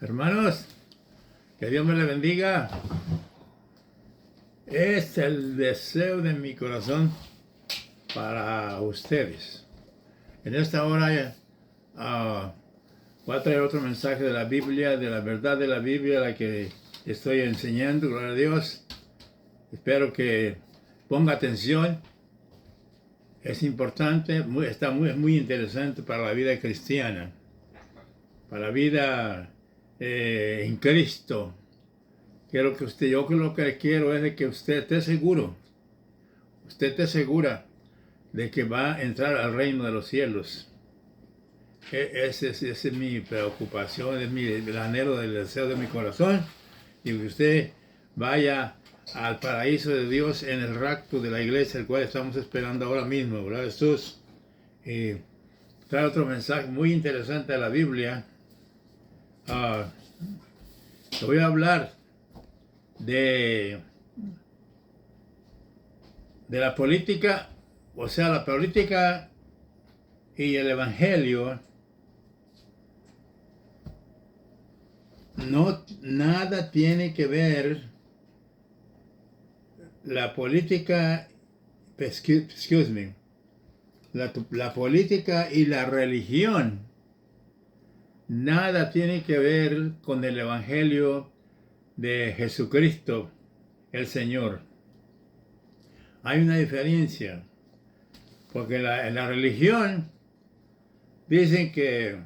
Hermanos, que Dios me les bendiga. Es el deseo de mi corazón para ustedes. En esta hora voy a traer otro mensaje de la Biblia, de la verdad de la Biblia, la que estoy enseñando, gloria a Dios. Espero que ponga atención. Es importante, está muy interesante para la vida cristiana, para la vida en Cristo. Yo lo que quiero es de que usted esté seguro, usted esté segura de que va a entrar al reino de los cielos. Esa es mi preocupación, es el anhelo del deseo de mi corazón, y que usted vaya al paraíso de Dios en el rapto de la iglesia, el cual estamos esperando ahora mismo, ¿verdad, Jesús? Y trae otro mensaje muy interesante de la Biblia. Te voy a hablar de la política, o sea, la política y el evangelio. Nada tiene que ver la política, la política y la religión. Nada tiene que ver con el evangelio de Jesucristo, el Señor. Hay una diferencia, porque en la religión dicen que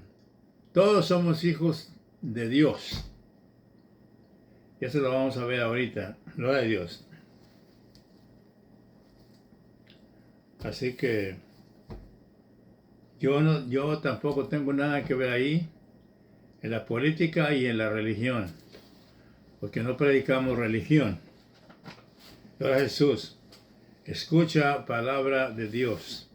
todos somos hijos de Dios. Y eso lo vamos a ver ahorita, gloria a Dios. Así que yo tampoco tengo nada que ver ahí en la política y en la religión, porque no predicamos religión. Gloria a Jesús. Escucha palabra de Dios.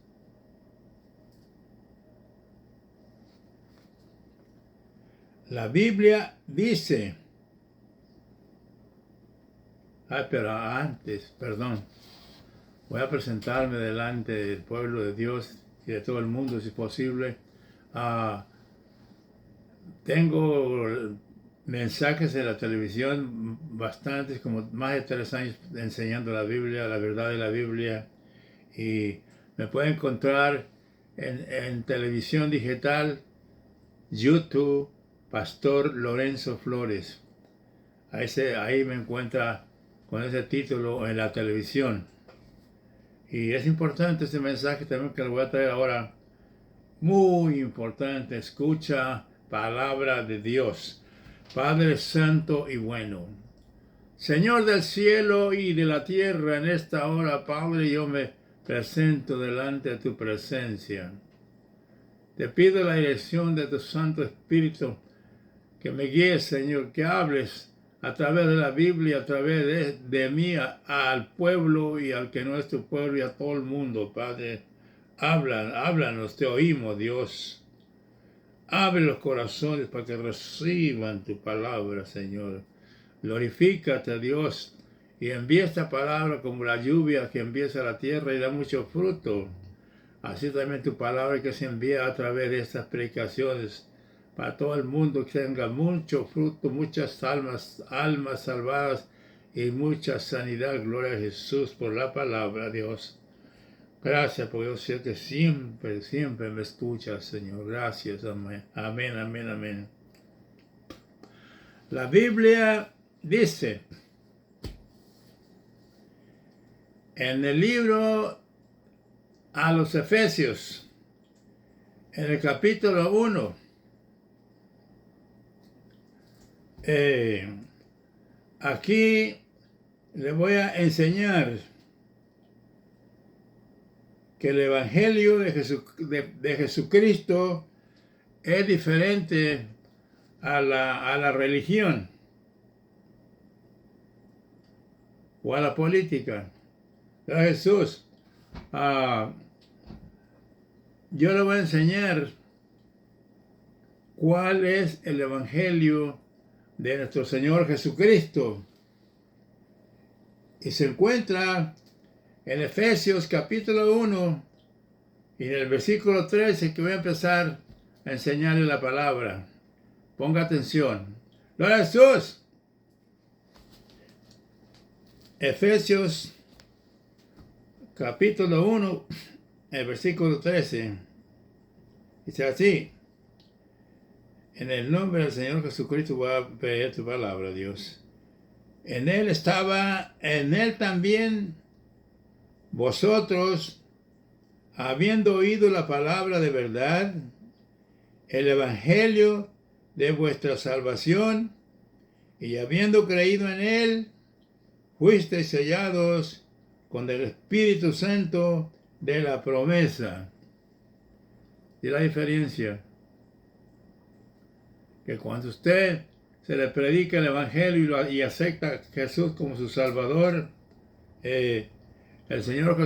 La Biblia dice, pero antes, perdón, voy a presentarme delante del pueblo de Dios y de todo el mundo, si es posible. Tengo mensajes en la televisión, bastantes, como más de 3 años enseñando la Biblia, la verdad de la Biblia, y me pueden encontrar en televisión digital, YouTube, Pastor Lorenzo Flores. Ahí me encuentra con ese título en la televisión. Y es importante ese mensaje también que lo voy a traer ahora. Muy importante, escucha palabra de Dios. Padre santo y bueno, Señor del cielo y de la tierra, en esta hora, Padre, yo me presento delante de tu presencia. Te pido la dirección de tu Santo Espíritu, que me guíes, Señor, que hables a través de la Biblia, a través de mí, al pueblo y al que no es tu pueblo y a todo el mundo, Padre. Háblanos, te oímos, Dios. Abre los corazones para que reciban tu palabra, Señor. Glorifícate, Dios, y envía esta palabra como la lluvia que empieza a la tierra y da mucho fruto. Así también tu palabra que se envía a través de estas predicaciones para todo el mundo, que tenga mucho fruto, muchas almas salvadas y mucha sanidad. Gloria a Jesús por la palabra, Dios. Gracias, porque yo sé que siempre me escuchas, Señor. Gracias, amén, amén, amén, amén. La Biblia dice en el libro a los Efesios, en el capítulo 1, aquí le voy a enseñar que el Evangelio de Jesucristo es diferente a la religión o a la política. A Jesús, yo le voy a enseñar cuál es el Evangelio de nuestro Señor Jesucristo. Y se encuentra en Efesios capítulo 1 y en el versículo 13, que voy a empezar a enseñarle la palabra. Ponga atención. Gloria a Jesús. Efesios capítulo 1, el versículo 13. Dice así: en el nombre del Señor Jesucristo voy a pedir tu palabra, Dios. En Él estaba, en Él también vosotros, habiendo oído la palabra de verdad, el evangelio de vuestra salvación, y habiendo creído en Él, fuisteis sellados con el Espíritu Santo de la promesa. ¿Y la diferencia? Que cuando usted se le predica el Evangelio y acepta a Jesús como su Salvador, el Señor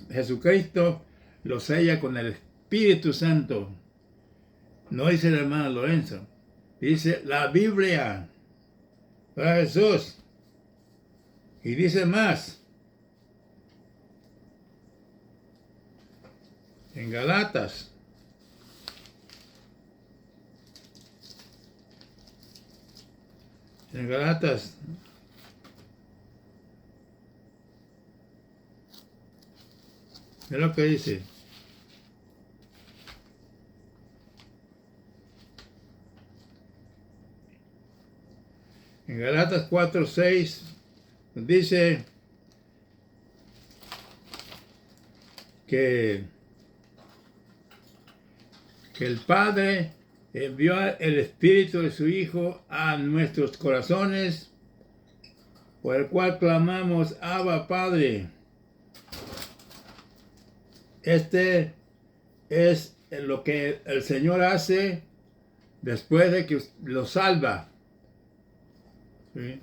Jesucristo lo sella con el Espíritu Santo. No dice el hermano Lorenzo, dice la Biblia para Jesús. Y dice más, en Galatas, es lo que dice. En Galatas 4:6 dice que el Padre envió el Espíritu de su Hijo a nuestros corazones, por el cual clamamos, Abba, Padre. Este es lo que el Señor hace después de que lo salva. ¿Sí?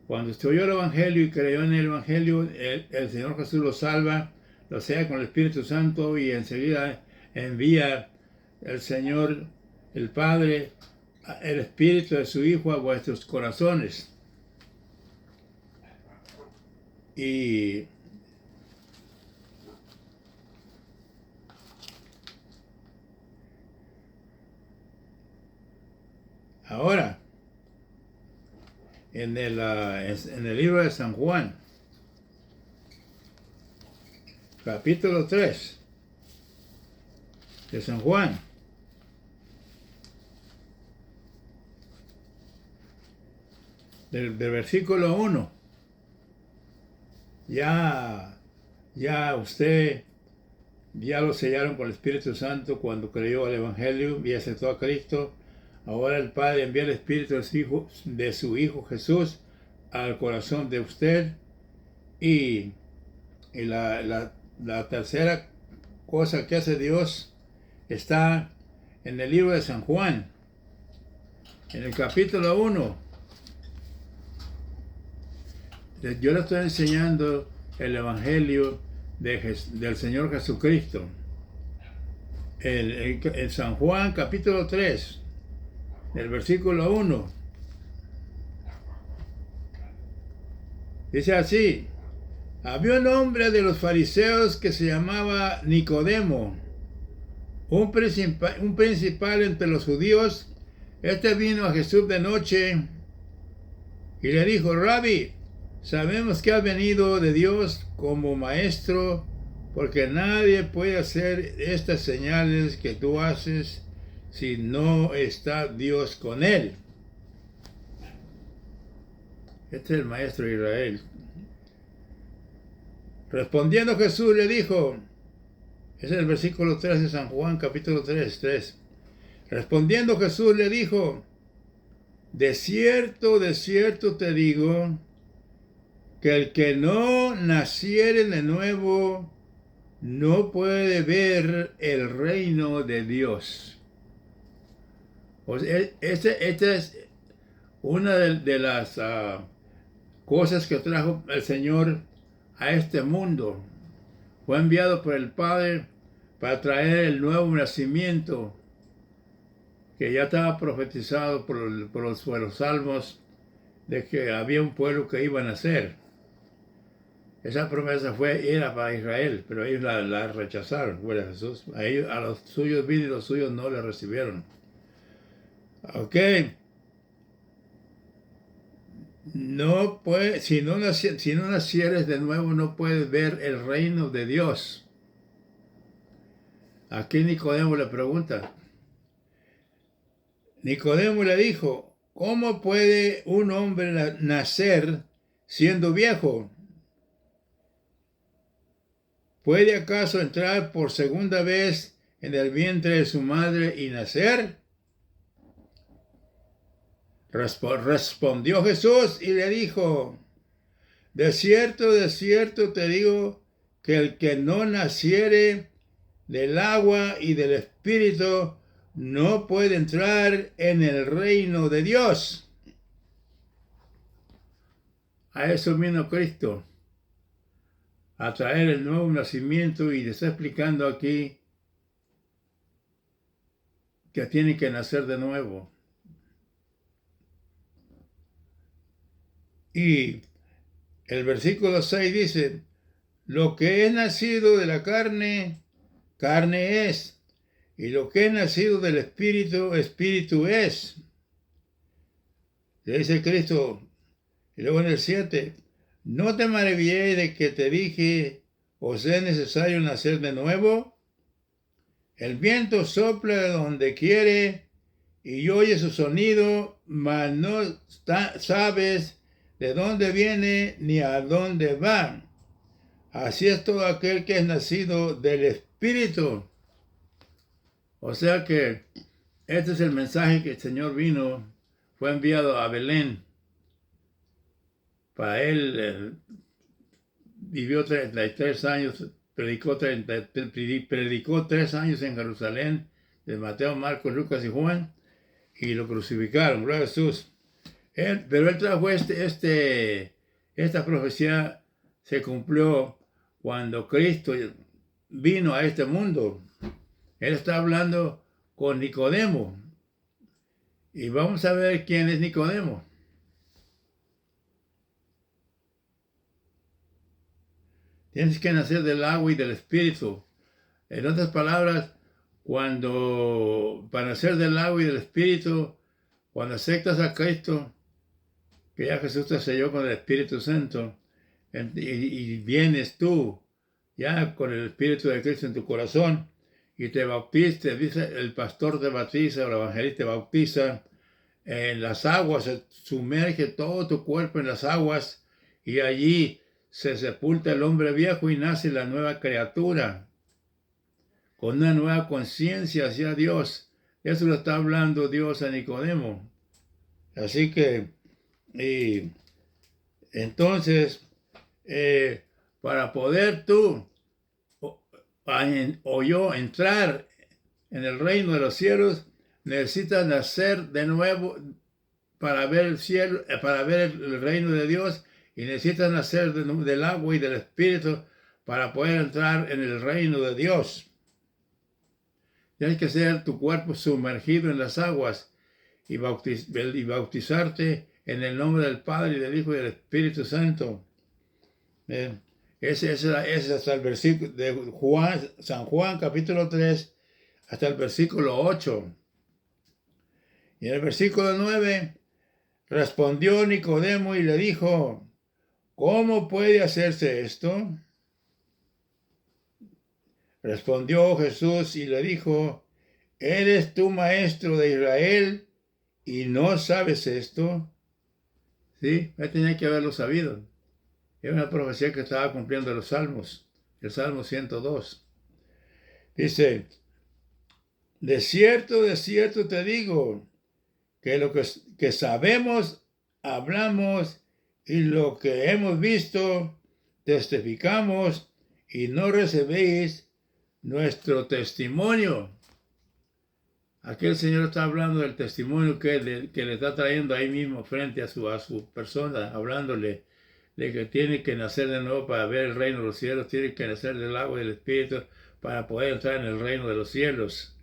Cuando usted oyó el Evangelio y creyó en el Evangelio, el Señor Jesús lo salva, lo sella con el Espíritu Santo y enseguida envía el Señor, el Padre, el Espíritu de su Hijo a vuestros corazones. Y ahora, en el libro de San Juan, capítulo 3 de San Juan, del versículo 1, ya usted, ya lo sellaron con el Espíritu Santo cuando creyó al Evangelio y aceptó a Cristo. Ahora el Padre envía el Espíritu de su Hijo Jesús al corazón de usted. Y la tercera cosa que hace Dios está en el libro de San Juan, en el capítulo 1. Yo le estoy enseñando el Evangelio del Señor Jesucristo. En San Juan, capítulo 3, el versículo 1. Dice así: había un hombre de los fariseos que se llamaba Nicodemo, un principal entre los judíos. Este vino a Jesús de noche y le dijo: Rabí, sabemos que has venido de Dios como maestro, porque nadie puede hacer estas señales que tú haces si no está Dios con él. Este es el maestro de Israel. Respondiendo Jesús le dijo, ese es el versículo 3 de San Juan, capítulo 3. Respondiendo Jesús le dijo: de cierto te digo, que el que no naciere de nuevo no puede ver el reino de Dios. O sea, esta es una de las cosas que trajo el Señor a este mundo. Fue enviado por el Padre para traer el nuevo nacimiento que ya estaba profetizado por los salmos, de que había un pueblo que iba a nacer. Esa promesa era para Israel, pero ellos la rechazaron, fue Jesús. A los suyos vino y los suyos no le recibieron. Ok. No puede, si no nacieres de nuevo, no puedes ver el reino de Dios. Aquí Nicodemo le pregunta. Nicodemo le dijo, ¿cómo puede un hombre nacer siendo viejo? ¿Puede acaso entrar por segunda vez en el vientre de su madre y nacer? Respondió Jesús y le dijo, de cierto te digo que el que no naciere del agua y del Espíritu no puede entrar en el reino de Dios. A eso vino Cristo, a traer el nuevo nacimiento, y le está explicando aquí que tiene que nacer de nuevo. Y el versículo 6 dice, lo que es nacido de la carne, carne es, y lo que es nacido del Espíritu, Espíritu es. Le dice Cristo, y luego en el 7, no te maravilles de que te dije, os es necesario nacer de nuevo. El viento sopla de donde quiere y oye su sonido, mas no sabes de dónde viene ni a dónde va. Así es todo aquel que es nacido del Espíritu. O sea que este es el mensaje que el Señor vino, fue enviado a Belén. Para él vivió 33 años, predicó 3 años en Jerusalén, de Mateo, Marcos, Lucas y Juan, y lo crucificaron, gloria a Jesús. Pero él trajo esta profecía se cumplió cuando Cristo vino a este mundo. Él está hablando con Nicodemo. Y vamos a ver quién es Nicodemo. Tienes que nacer del agua y del Espíritu. En otras palabras, para nacer del agua y del Espíritu, cuando aceptas a Cristo, que ya Jesús te selló con el Espíritu Santo, y vienes tú ya con el Espíritu de Cristo en tu corazón, y te bautizas, dice el pastor te bautiza, o el evangelista te bautiza, en las aguas, se sumerge todo tu cuerpo en las aguas, y allí se sepulta el hombre viejo y nace la nueva criatura, con una nueva conciencia hacia Dios. Eso lo está hablando Dios a Nicodemo. Así que, entonces, para poder tú o yo entrar en el reino de los cielos, necesitas nacer de nuevo para ver el cielo, para ver el reino de Dios, y necesitas nacer del agua y del Espíritu para poder entrar en el reino de Dios. Tienes que ser tu cuerpo sumergido en las aguas y bautizarte en el nombre del Padre y del Hijo y del Espíritu Santo. Ese es hasta el versículo de San Juan capítulo 3 hasta el versículo 8. Y en el versículo 9 respondió Nicodemo y le dijo, ¿cómo puede hacerse esto? Respondió Jesús y le dijo, ¿eres tú maestro de Israel y no sabes esto? Sí, él tenía que haberlo sabido. Es una profecía que estaba cumpliendo los salmos, el Salmo 102. Dice, de cierto te digo, que lo que sabemos, hablamos, y lo que hemos visto, testificamos, y no recibéis nuestro testimonio. Aquí el Señor está hablando del testimonio que le está trayendo ahí mismo frente a su persona, hablándole de que tiene que nacer de nuevo para ver el reino de los cielos, tiene que nacer del agua y del Espíritu para poder entrar en el reino de los cielos.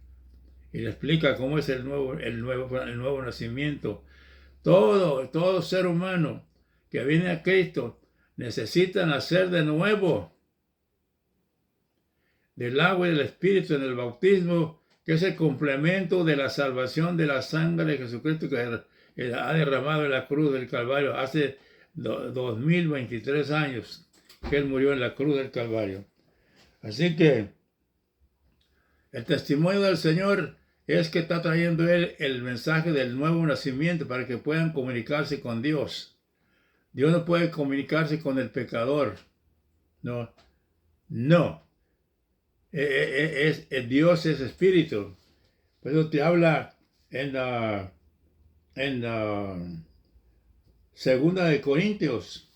Y le explica cómo es el nuevo nacimiento. Todo ser humano que viene a Cristo necesita nacer de nuevo del agua y del Espíritu en el bautismo que es el complemento de la salvación de la sangre de Jesucristo que ha derramado en la cruz del Calvario hace 2023 años que Él murió en la cruz del Calvario. Así que el testimonio del Señor es que está trayendo Él el mensaje del nuevo nacimiento para que puedan comunicarse con Dios. Dios no puede comunicarse con el pecador. No. No. Dios es espíritu. Por eso te habla en Segunda de Corintios,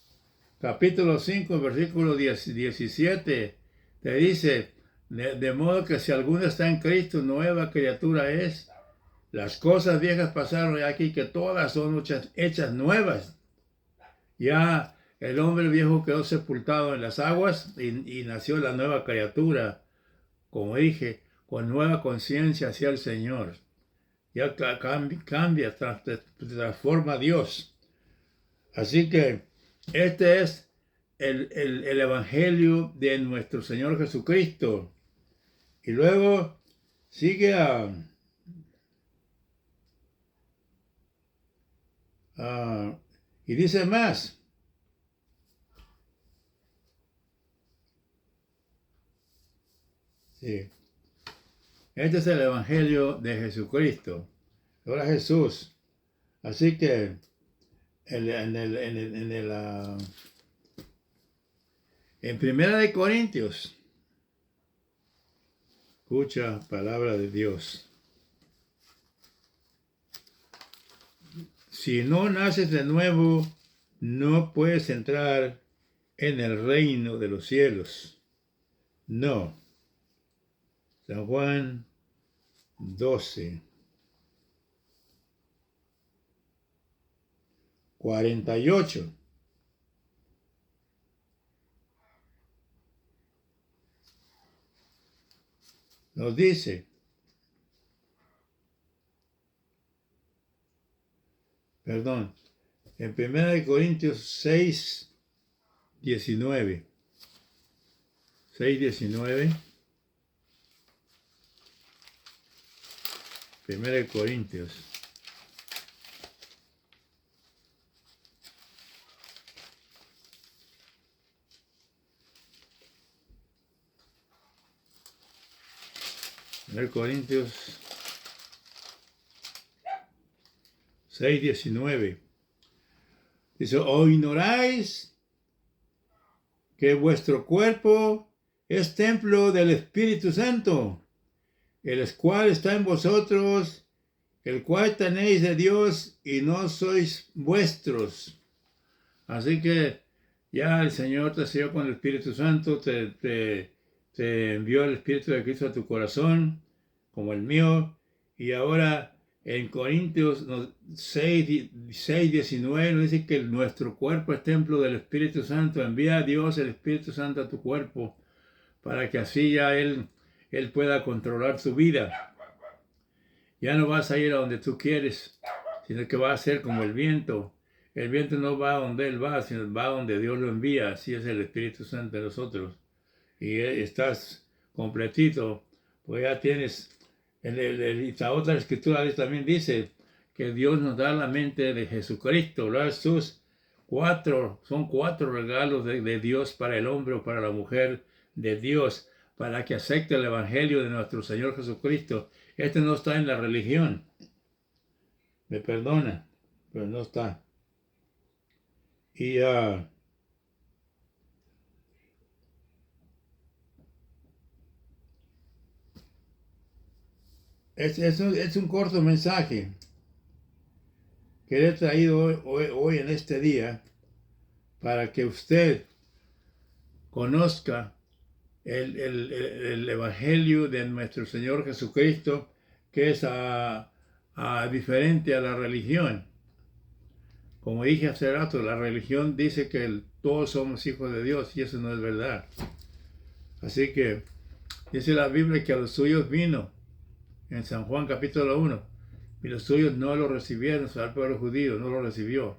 capítulo 5, versículo 17, te dice, de modo que si alguno está en Cristo, nueva criatura es. Las cosas viejas pasaron aquí, que todas son hechas nuevas. Ya el hombre viejo quedó sepultado en las aguas y nació la nueva criatura, como dije, con nueva conciencia hacia el Señor. Ya cambia, transforma a Dios. Así que este es el Evangelio de nuestro Señor Jesucristo. Y luego sigue y dice más. Sí. Este es el Evangelio de Jesucristo. Ahora Jesús. Así que en Primera de Corintios, escucha palabra de Dios. Si no naces de nuevo, no puedes entrar en el reino de los cielos. No. San Juan 12, 48. Nos dice, perdón, en 1 Corintios 6, 19. 6, 19. 1 Corintios. Corintios 6, 19. Dice, ¿o ignoráis que vuestro cuerpo es templo del Espíritu Santo, el cual está en vosotros, el cual tenéis de Dios y no sois vuestros? Así que ya el Señor te selló con el Espíritu Santo, te envió el Espíritu de Cristo a tu corazón, como el mío, y ahora en Corintios 6, 19 nos dice que nuestro cuerpo es templo del Espíritu Santo. Envía a Dios el Espíritu Santo a tu cuerpo para que así ya Él pueda controlar tu vida. Ya no vas a ir a donde tú quieres, sino que va a ser como el viento. El viento no va a donde Él va, sino va a donde Dios lo envía. Así es el Espíritu Santo de nosotros. Y estás completito, pues ya tienes, la otra escritura también dice que Dios nos da la mente de Jesucristo. Son cuatro regalos de Dios para el hombre o para la mujer de Dios, para que acepte el Evangelio de nuestro Señor Jesucristo. Este no está en la religión. Me perdona, pero no está. Y es un corto mensaje que le he traído hoy en este día para que usted conozca el Evangelio de nuestro Señor Jesucristo, que es diferente a la religión. Como dije hace rato, la religión dice que todos somos hijos de Dios y eso no es verdad. Así que dice la Biblia que a los suyos vino en San Juan capítulo 1 y los suyos no lo recibieron, al pueblo judío no lo recibió,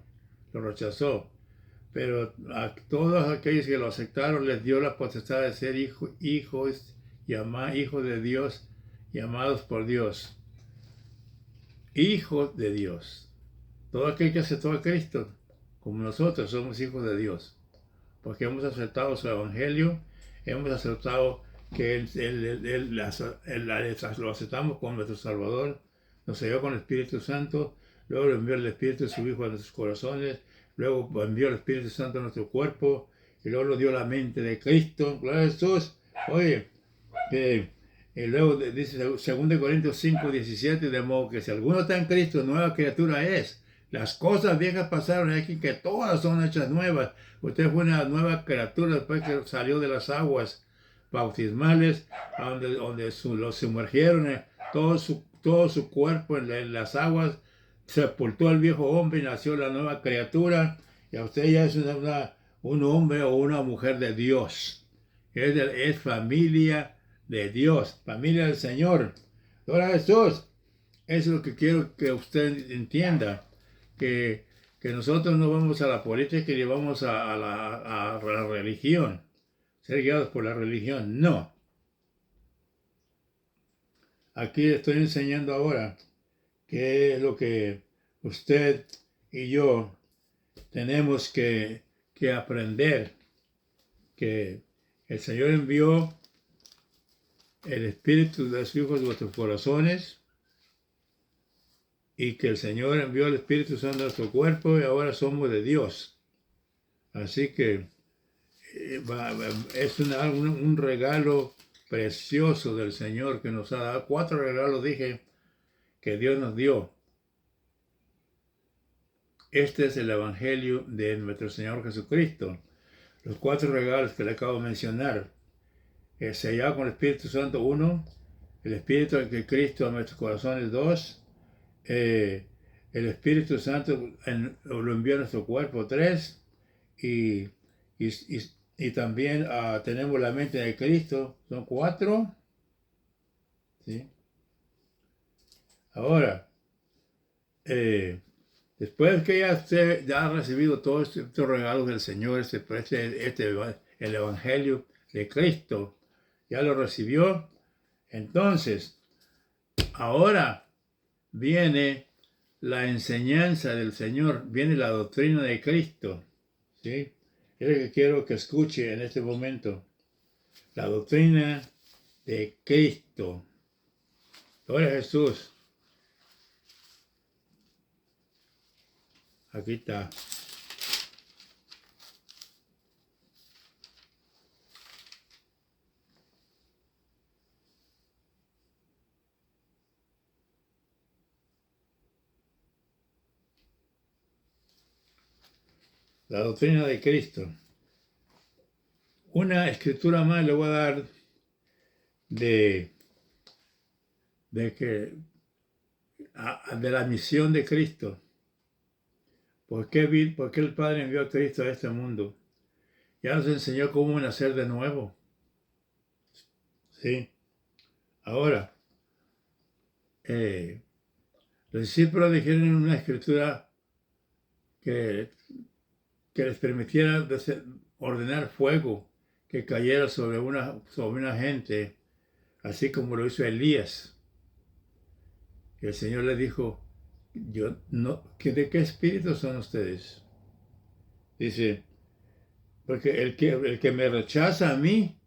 lo rechazó. Pero a todos aquellos que lo aceptaron les dio la potestad de ser hijos de Dios, llamados por Dios, hijos de Dios. Todo aquel que aceptó a Cristo, como nosotros, somos hijos de Dios, porque hemos aceptado su evangelio, hemos aceptado que lo aceptamos como nuestro Salvador, nos selló con el Espíritu Santo, luego le envió el Espíritu de su Hijo a nuestros corazones, luego envió el Espíritu Santo a nuestro cuerpo, y luego nos dio la mente de Cristo. Gloria a Jesús. Oye, y luego dice 2 Corintios 5, 17, de modo que si alguno está en Cristo, nueva criatura es. Las cosas viejas pasaron aquí, que todas son hechas nuevas. Usted fue una nueva criatura después que salió de las aguas bautismales, donde lo sumergieron, todo su cuerpo en las aguas, sepultó al viejo hombre y nació la nueva criatura. Y a usted ya es un hombre o una mujer de Dios. Es familia de Dios, familia del Señor. Gloria a Jesús. Eso es lo que quiero que usted entienda. Que nosotros no vamos a la política ni vamos a la religión, ser guiados por la religión, no. Aquí estoy enseñando ahora qué es lo que usted y yo tenemos que aprender, que el Señor envió el Espíritu de sus hijos de vuestros corazones, y que el Señor envió el Espíritu Santo a nuestro cuerpo y ahora somos de Dios. Así que es un regalo precioso del Señor que nos ha dado. 4 regalos, dije, que Dios nos dio. Este es el Evangelio de nuestro Señor Jesucristo. Los 4 regalos que le acabo de mencionar. Sellado con el Espíritu Santo, 1. El Espíritu de Cristo a nuestros corazones, 2. El Espíritu Santo lo envió a nuestro cuerpo, 3, y también tenemos la mente de Cristo, son 4. ¿Sí? Ahora, después que ya ha recibido todos estos regalos del Señor, el Evangelio de Cristo, ya lo recibió, entonces, ahora viene la enseñanza del Señor, viene la doctrina de Cristo, ¿sí? Es lo que quiero que escuche en este momento. La doctrina de Cristo. Gloria a Jesús. Aquí está. La doctrina de Cristo. Una escritura más le voy a dar de la misión de Cristo. ¿Por qué el Padre envió a Cristo a este mundo? Ya nos enseñó cómo nacer de nuevo. ¿Sí? Ahora, los discípulos dijeron en una escritura que les permitiera ordenar fuego que cayera sobre una gente, así como lo hizo Elías. Y el Señor le dijo, ¿de qué espíritu son ustedes? Dice, porque el que me rechaza a mí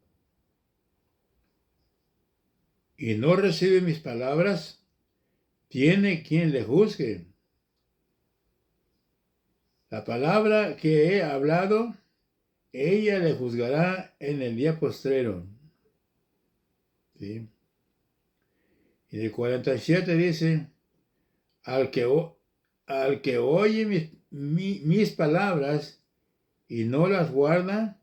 y no recibe mis palabras, tiene quien le juzgue. La palabra que he hablado, ella le juzgará en el día postrero. ¿Sí? Y el 47 dice, al que oye mis palabras y no las guarda,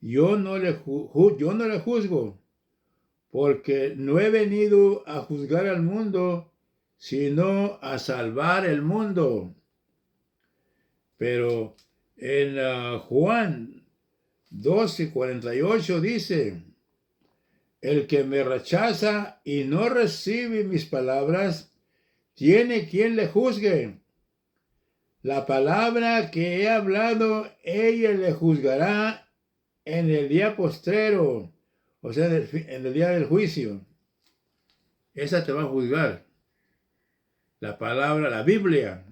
yo no le juzgo, porque no he venido a juzgar al mundo, sino a salvar el mundo. Pero en Juan 12:48 dice, el que me rechaza y no recibe mis palabras, tiene quien le juzgue. La palabra que he hablado, ella le juzgará en el día postrero, o sea, en el día del juicio. esa te va a juzgar. La palabra, la Biblia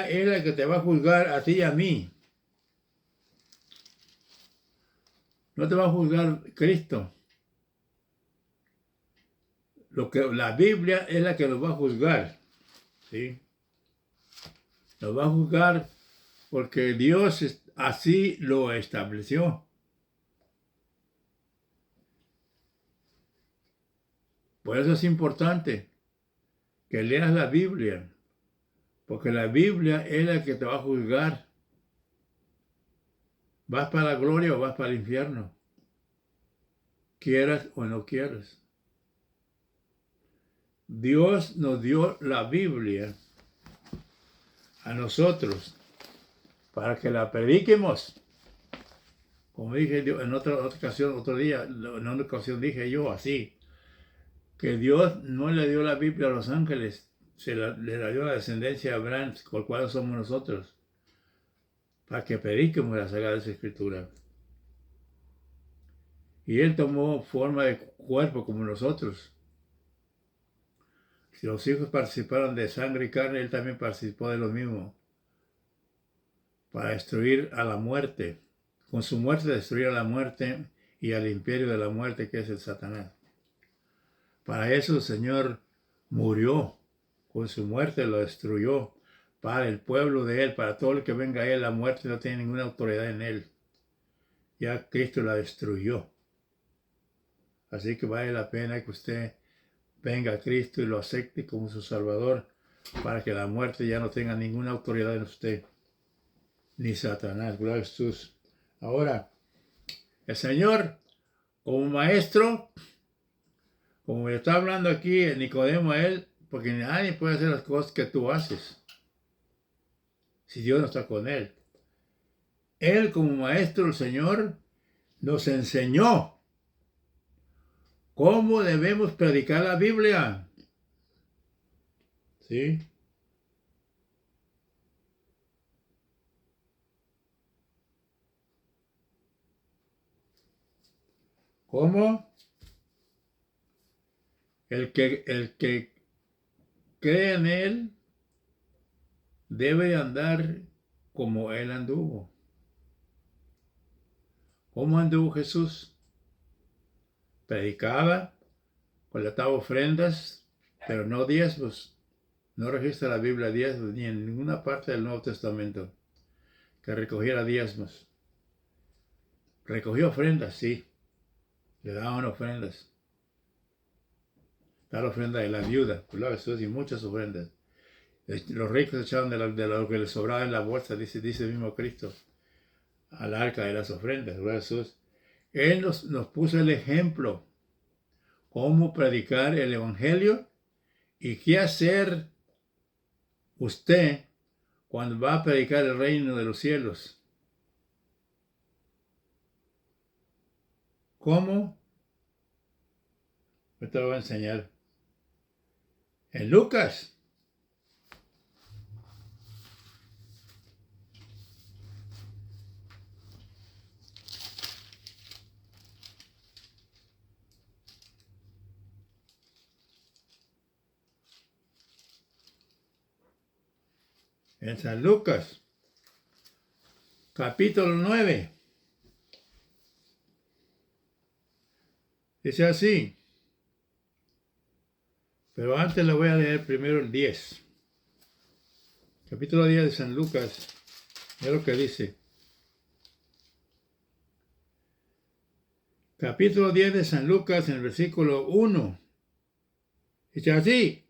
es la que te va a juzgar a ti y a mí. No te va a juzgar Cristo. La Biblia es la que nos va a juzgar, ¿sí? Nos va a juzgar porque Dios así lo estableció. Por eso es importante que leas la Biblia, porque la Biblia es la que te va a juzgar. ¿Vas para la gloria o vas para el infierno? Quieras o no quieras. Dios nos dio la Biblia a nosotros para que la prediquemos. Como dije en otra ocasión, otro día, en una ocasión dije yo así, que Dios no le dio la Biblia a los ángeles, le dio la descendencia de Abraham, con cual somos nosotros, para que prediquemos la Sagrada Escritura. Y Él tomó forma de cuerpo como nosotros. Si los hijos participaron de sangre y carne, Él también participó de lo mismo, para destruir a la muerte. Con su muerte destruir a la muerte y al imperio de la muerte, que es el Satanás. Para eso el Señor murió. Con su muerte lo destruyó. Para el pueblo de Él, para todo el que venga a Él, la muerte no tiene ninguna autoridad en Él. Ya Cristo la destruyó. Así que vale la pena que usted venga a Cristo y lo acepte como su Salvador, para que la muerte ya no tenga ninguna autoridad en usted, ni Satanás. Gloria a Jesús. Ahora, el Señor, como maestro, como me está hablando aquí Nicodemo a él, porque nadie puede hacer las cosas que tú haces si Dios no está con él. Él, como maestro, el Señor, nos enseñó cómo debemos predicar la Biblia. ¿Sí? ¿Cómo? El que cree en Él debe andar como Él anduvo. ¿Cómo anduvo Jesús? Predicaba, colectaba ofrendas, pero no diezmos. No registra la Biblia diezmos, ni en ninguna parte del Nuevo Testamento que recogiera diezmos. Recogió ofrendas, sí. Le daban ofrendas. Está la ofrenda de la viuda, gloria a Jesús, y muchas ofrendas. Los ricos echaban de lo que les sobraba en la bolsa, dice el mismo Cristo, al arca de las ofrendas, gloria a Jesús. Él nos puso el ejemplo, cómo predicar el Evangelio y qué hacer usted cuando va a predicar el reino de los cielos. ¿Cómo? Yo te lo voy a enseñar. En Lucas. En San Lucas, capítulo 9. Dice así. Pero antes le voy a leer primero el 10. Capítulo 10 de San Lucas. Mira lo que dice. Capítulo 10 de San Lucas, en el versículo 1. Dice así.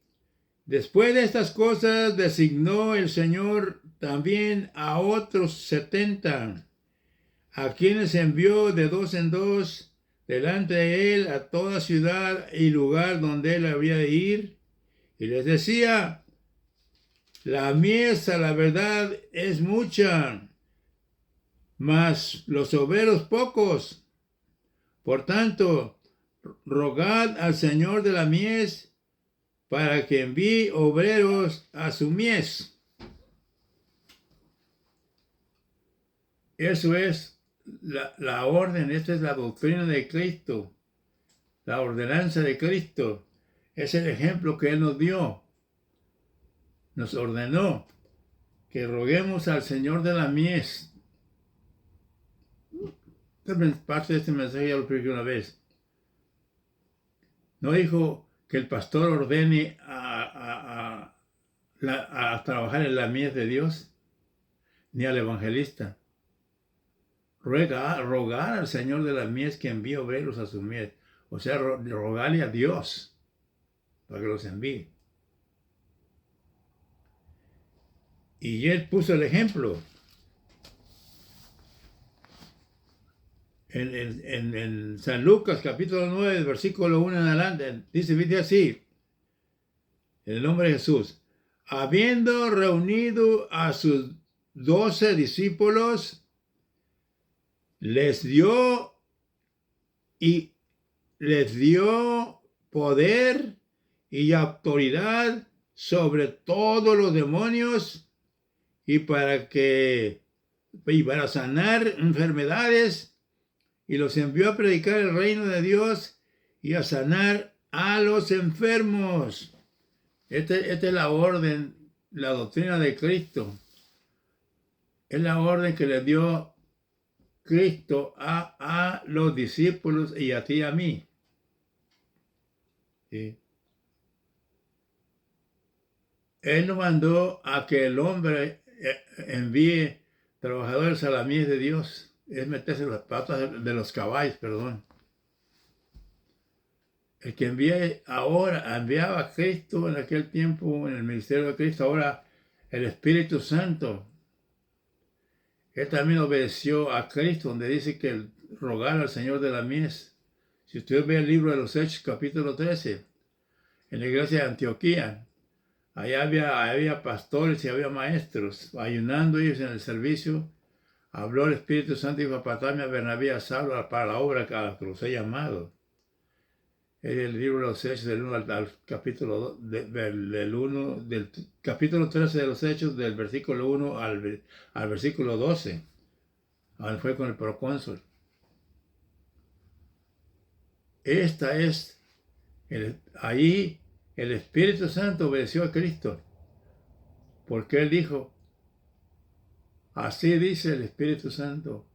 Después de estas cosas designó el Señor también a otros 70, a quienes envió de dos en dos delante de él a toda ciudad y lugar donde él había de ir, y les decía: la mies, a la verdad, es mucha, mas los obreros pocos. Por tanto, rogad al Señor de la mies para que envíe obreros a su mies. Eso es la orden, esta es la doctrina de Cristo, la ordenanza de Cristo, Es el ejemplo que Él nos dio. Nos ordenó que roguemos al Señor de la mies. Parte de este mensaje ya lo expliqué una vez. No dijo que el pastor ordene a trabajar en la mies de Dios, ni al evangelista. Rogar al Señor de la mies que envíe obreros a su mies. O sea, rogarle a Dios para que los envíe. Y Él puso el ejemplo. En San Lucas, capítulo 9, versículo 1 en adelante, dice así, en el nombre de Jesús: habiendo reunido a sus 12 discípulos, les dio poder y autoridad sobre todos los demonios y para sanar enfermedades, y los envió a predicar el reino de Dios y a sanar a los enfermos. Esta es la orden, la doctrina de Cristo. Es la orden que le dio Cristo a los discípulos y a ti y a mí. ¿Sí? Él nos mandó a que el hombre envíe trabajadores a la mies de Dios. Es meterse las patas de los caballos, perdón. El que enviaba a Cristo en aquel tiempo, en el ministerio de Cristo, ahora el Espíritu Santo. Él también obedeció a Cristo, donde dice que el rogar al Señor de la mies. Si usted ve el libro de los Hechos, capítulo 13, en la iglesia de Antioquía, allá había pastores y había maestros, ayunando ellos en el servicio. Habló el Espíritu Santo y dijo: apartadme a Bernabé y a Saulo para la obra a la que los he llamado. Es el libro de los Hechos, del 1 al capítulo 2, del capítulo 13 de los Hechos, del versículo 1 al versículo 12. Donde fue con el procónsul. Ahí el Espíritu Santo obedeció a Cristo, porque Él dijo: así dice el Espíritu Santo,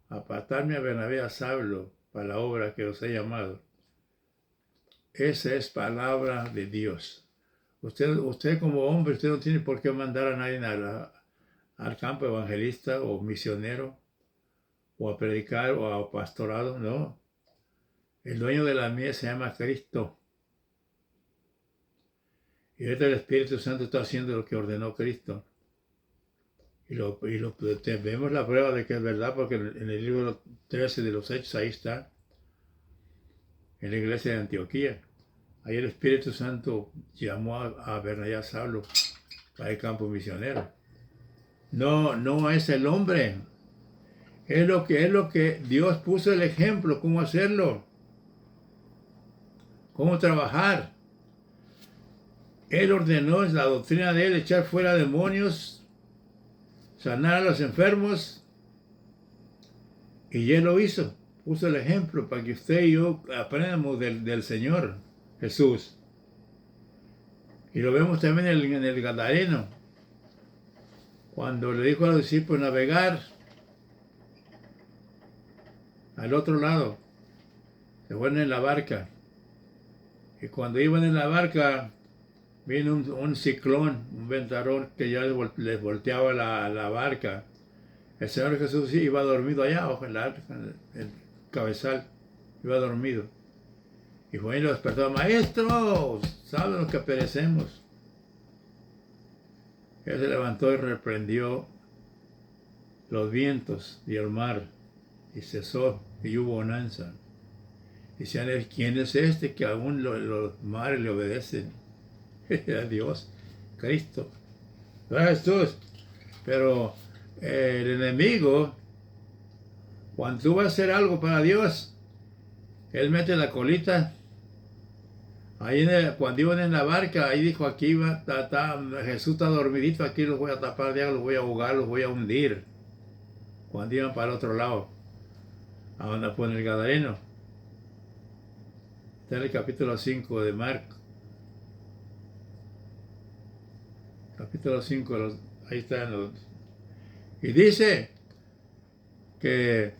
apartarme a Bernabé y a Saulo para la obra que os he llamado. Esa es palabra de Dios. Usted como hombre, usted no tiene por qué mandar a nadie al campo evangelista o misionero, o a predicar o a pastorado, no. El dueño de la mies se llama Cristo. Y ahorita el Espíritu Santo está haciendo lo que ordenó Cristo. Y vemos la prueba de que es verdad, porque en el libro 13 de los Hechos, ahí está, en la iglesia de Antioquía. Ahí el Espíritu Santo llamó a Bernabé y a Saulo para el campo misionero. No es el hombre. Es lo que Dios puso el ejemplo, cómo hacerlo, cómo trabajar. Él ordenó, es la doctrina de Él, echar fuera demonios, sanar a los enfermos, y Él lo hizo. Puso el ejemplo para que usted y yo aprendamos del Señor Jesús. Y lo vemos también en el Gadareno, cuando le dijo a los discípulos navegar al otro lado. Se fueron en la barca. Y cuando iban en la barca, vino un ciclón, un ventarrón que ya les volteaba la barca. El Señor Jesús iba dormido allá abajo en el cabezal, iba dormido. Y fue y lo despertó: maestro, ¿saben los que perecemos? Él se levantó y reprendió los vientos y el mar, y cesó, y hubo bonanza. Decían: ¿quién es este que aún los mares le obedecen? Era Dios, Cristo. ¿Verdad, Jesús? Pero el enemigo, cuando tú vas a hacer algo para Dios, él mete la colita. Ahí cuando iban en la barca, ahí dijo: aquí Jesús está dormidito, aquí los voy a tapar, los voy a ahogar, los voy a hundir. Cuando iban para el otro lado, a donde pone el Gadareno. Está en el capítulo 5 de Marcos. capítulo 5, ahí están los... Y dice que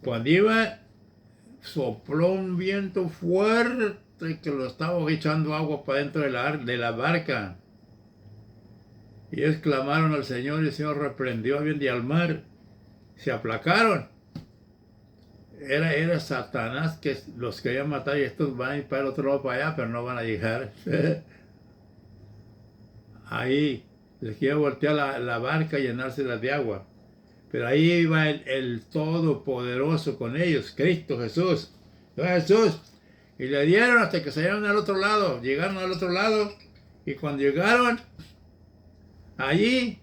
cuando iba, sopló un viento fuerte que lo estaba echando agua para dentro de la barca. Y ellos clamaron al Señor y el Señor reprendió al viento y al mar. Se aplacaron. Era Satanás que los quería matar y estos van a ir para el otro lado, para allá, pero no van a llegar. Ahí les quiere voltear la barca y llenársela de agua. Pero ahí iba el Todopoderoso con ellos, Cristo Jesús. Jesús. Y le dieron hasta que salieron al otro lado. Llegaron al otro lado. Y cuando llegaron allí,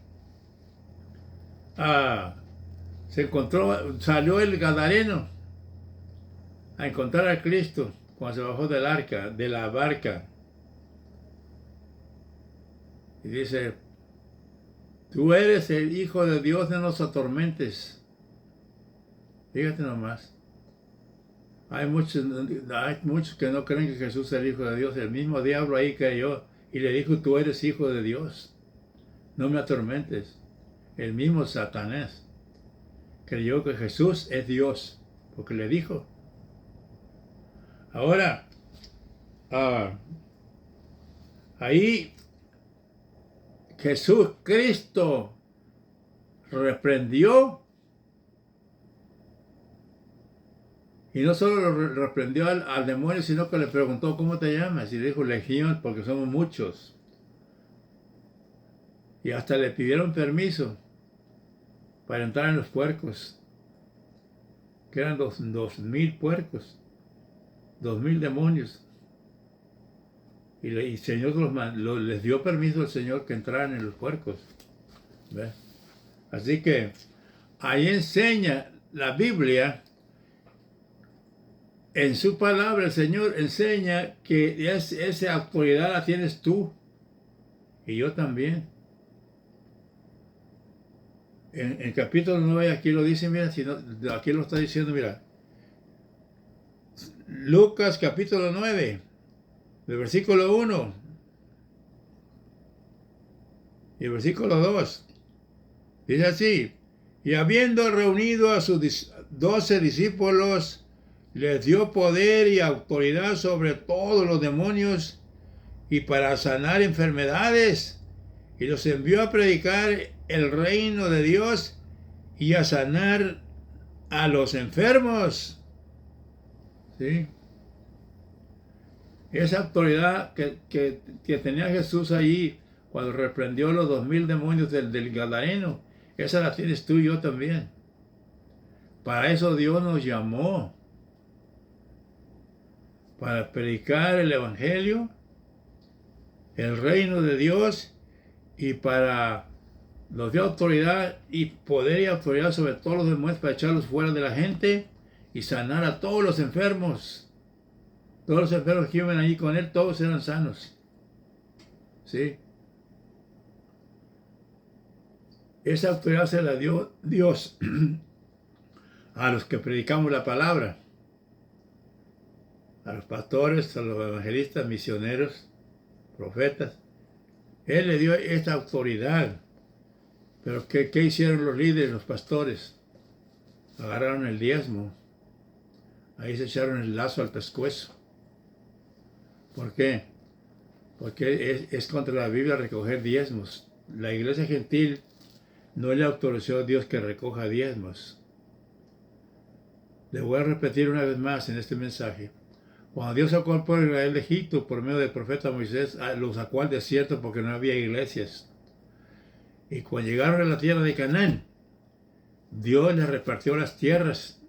salió el Gadareno a encontrar a Cristo cuando se bajó de la barca. Y dice, tú eres el Hijo de Dios, no nos atormentes. Fíjate nomás. Hay muchos que no creen que Jesús es el Hijo de Dios. El mismo diablo ahí creyó y le dijo, tú eres Hijo de Dios. No me atormentes. El mismo Satanás creyó que Jesús es Dios, porque le dijo. Ahora, ahí Jesús Cristo reprendió, y no solo lo reprendió al demonio, sino que le preguntó, ¿cómo te llamas? Y le dijo, Legión, porque somos muchos. Y hasta le pidieron permiso para entrar en los puercos, que eran 2000 puercos, 2000 demonios. Y el Señor les dio permiso al Señor que entraran en los puercos. ¿Ves? Así que ahí enseña la Biblia, en su palabra el Señor enseña que esa autoridad la tienes tú y yo también. En el capítulo 9 aquí lo dice, mira, aquí lo está diciendo, mira. Lucas capítulo 9, del versículo 1 y el versículo 2. Dice así, y habiendo reunido a sus 12 discípulos, les dio poder y autoridad sobre todos los demonios y para sanar enfermedades, y los envió a predicar el reino de Dios y a sanar a los enfermos. ¿Sí? Esa autoridad que tenía Jesús allí cuando reprendió los 2000 demonios del Gadareno, esa la tienes tú y yo también. Para eso Dios nos llamó, para predicar el Evangelio, el reino de Dios, y nos dio autoridad y poder y autoridad sobre todos los demonios para echarlos fuera de la gente y sanar a todos los enfermos. Todos los enfermos que iban allí con él, todos eran sanos. ¿Sí? Esa autoridad se la dio Dios a los que predicamos la palabra, a los pastores, a los evangelistas, misioneros, profetas. Él le dio esta autoridad. Pero ¿qué hicieron los líderes, los pastores? Agarraron el diezmo. Ahí se echaron el lazo al pescuezo. ¿Por qué? Porque es contra la Biblia recoger diezmos. La iglesia gentil no le autorizó a Dios que recoja diezmos. Le voy a repetir una vez más en este mensaje. Cuando Dios sacó al pueblo de Israel de Egipto por medio del profeta Moisés, lo sacó al desierto porque no había iglesias. Y cuando llegaron a la tierra de Canaán, Dios les repartió las tierras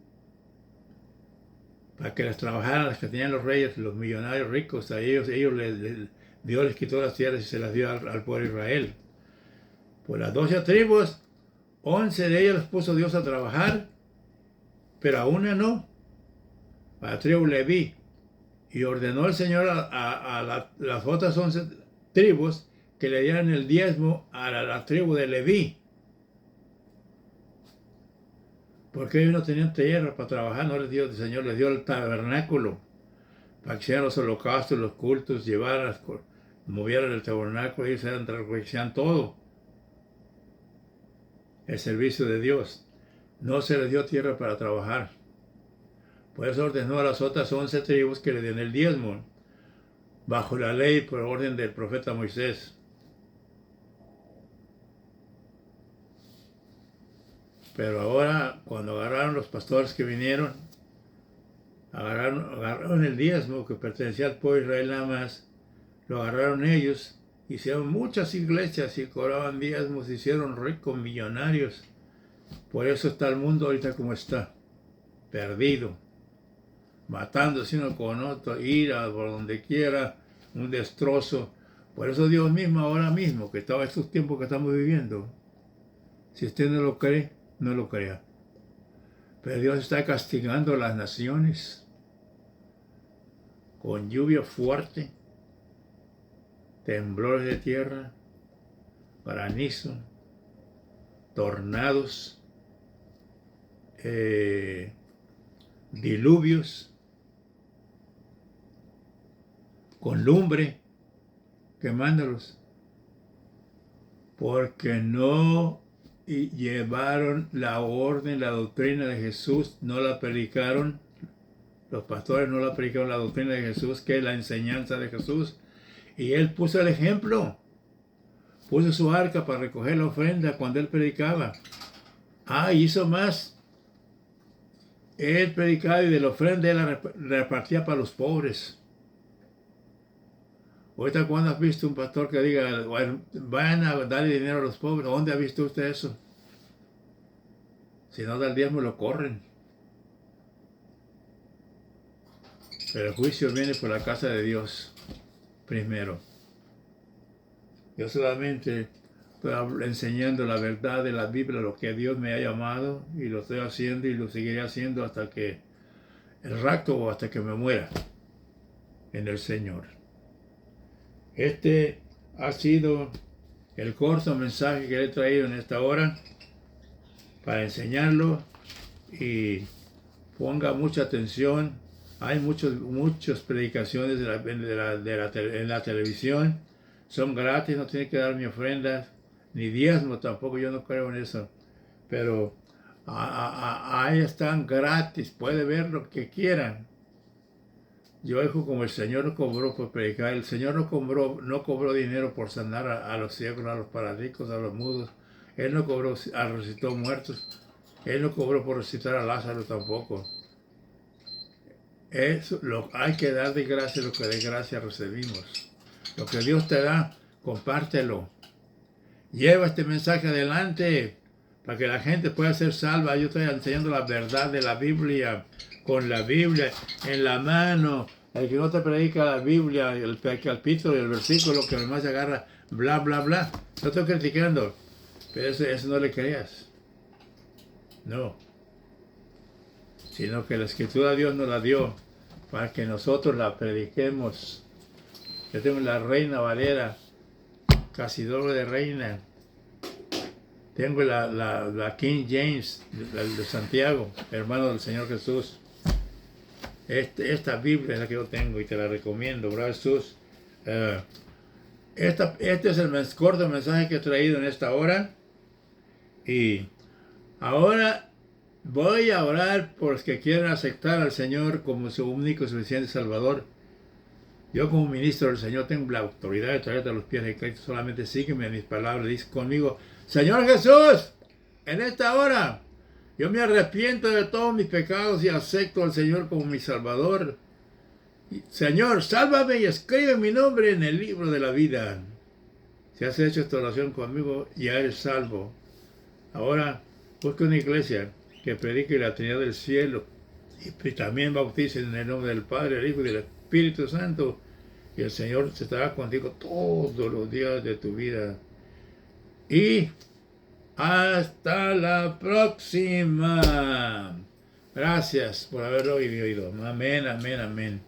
para que las trabajaran, las que tenían los reyes, los millonarios ricos. A ellos Dios les quitó las tierras y se las dio al pueblo de Israel. Por las 12 tribus, 11 de ellas las puso Dios a trabajar, pero a una no, a la tribu Leví. Y ordenó el Señor a las otras 11 tribus que le dieran el diezmo a la tribu de Leví. Porque ellos no tenían tierra para trabajar, no les dio, el Señor les dio el tabernáculo para que hicieran los holocaustos, los cultos, llevaran movieron el tabernáculo y hacían todo el servicio de Dios. No se les dio tierra para trabajar. Por eso ordenó a las otras 11 tribus que le den el diezmo, bajo la ley por orden del profeta Moisés. Pero ahora, cuando agarraron los pastores que vinieron, agarraron el diezmo que pertenecía al pueblo de Israel nada más, lo agarraron ellos, hicieron muchas iglesias y cobraban diezmos, se hicieron ricos, millonarios. Por eso está el mundo ahorita como está, perdido, matándose uno con otro, ira por donde quiera, un destrozo. Por eso Dios mismo, ahora mismo, que estaba estos tiempos que estamos viviendo, si usted no lo cree, no lo crea. Pero Dios está castigando a las naciones con lluvia fuerte, temblores de tierra, granizo, tornados, diluvios, con lumbre, quemándolos, porque no llevaron la orden, la doctrina de Jesús, no la predicaron, los pastores no la predicaron la doctrina de Jesús, que es la enseñanza de Jesús, y Él puso el ejemplo, puso su arca para recoger la ofrenda cuando Él predicaba. Hizo más. Él predicaba y de la ofrenda Él la repartía para los pobres. Ahorita, ¿cuándo has visto un pastor que diga, bueno, vayan a darle dinero a los pobres? ¿Dónde ha visto usted eso? Si no da el diezmo, lo corren. Pero el juicio viene por la casa de Dios primero. Yo solamente estoy enseñando la verdad de la Biblia, lo que Dios me ha llamado, y lo estoy haciendo y lo seguiré haciendo hasta que el rapto o hasta que me muera en el Señor. Este ha sido el corto mensaje que le he traído en esta hora para enseñarlo, y ponga mucha atención. Hay muchas predicaciones en la televisión, son gratis, no tiene que dar ni ofrendas, ni diezmo tampoco, yo no creo en eso, pero ahí están gratis, puede ver lo que quieran. Yo digo, como el Señor no cobró por predicar, el Señor no cobró dinero por sanar a los ciegos, a los paralíticos, a los mudos. Él no cobró, resucitó muertos. Él no cobró por resucitar a Lázaro tampoco. Hay que dar de gracia lo que de gracia recibimos. Lo que Dios te da, compártelo. Lleva este mensaje adelante para que la gente pueda ser salva. Yo estoy enseñando la verdad de la Biblia, con la Biblia en la mano. El que no te predica la Biblia, el capítulo y el versículo, que además se agarra, bla, bla, bla. No estoy criticando, pero eso no le creas. No. Sino que la Escritura Dios nos la dio para que nosotros la prediquemos. Yo tengo la Reina Valera, casi doble de reina. Tengo la King James, de Santiago, hermano del Señor Jesús. Esta Biblia es la que yo tengo y te la recomiendo, ¿verdad, Jesús? Este es el corto mensaje que he traído en esta hora. Y ahora voy a orar por los que quieran aceptar al Señor como su único y suficiente Salvador. Yo, como ministro del Señor, tengo la autoridad de traerte a los pies de Cristo. Solamente sígueme a mis palabras. Dice conmigo: Señor Jesús, en esta hora yo me arrepiento de todos mis pecados y acepto al Señor como mi Salvador. Señor, sálvame y escribe mi nombre en el libro de la vida. Si has hecho esta oración conmigo, ya eres salvo. Ahora, busca una iglesia que predique la Trinidad del cielo y también bautice en el nombre del Padre, del Hijo y del Espíritu Santo. Y el Señor estará contigo todos los días de tu vida. Y hasta la próxima. Gracias por haberlo oído. Amén, amén, amén.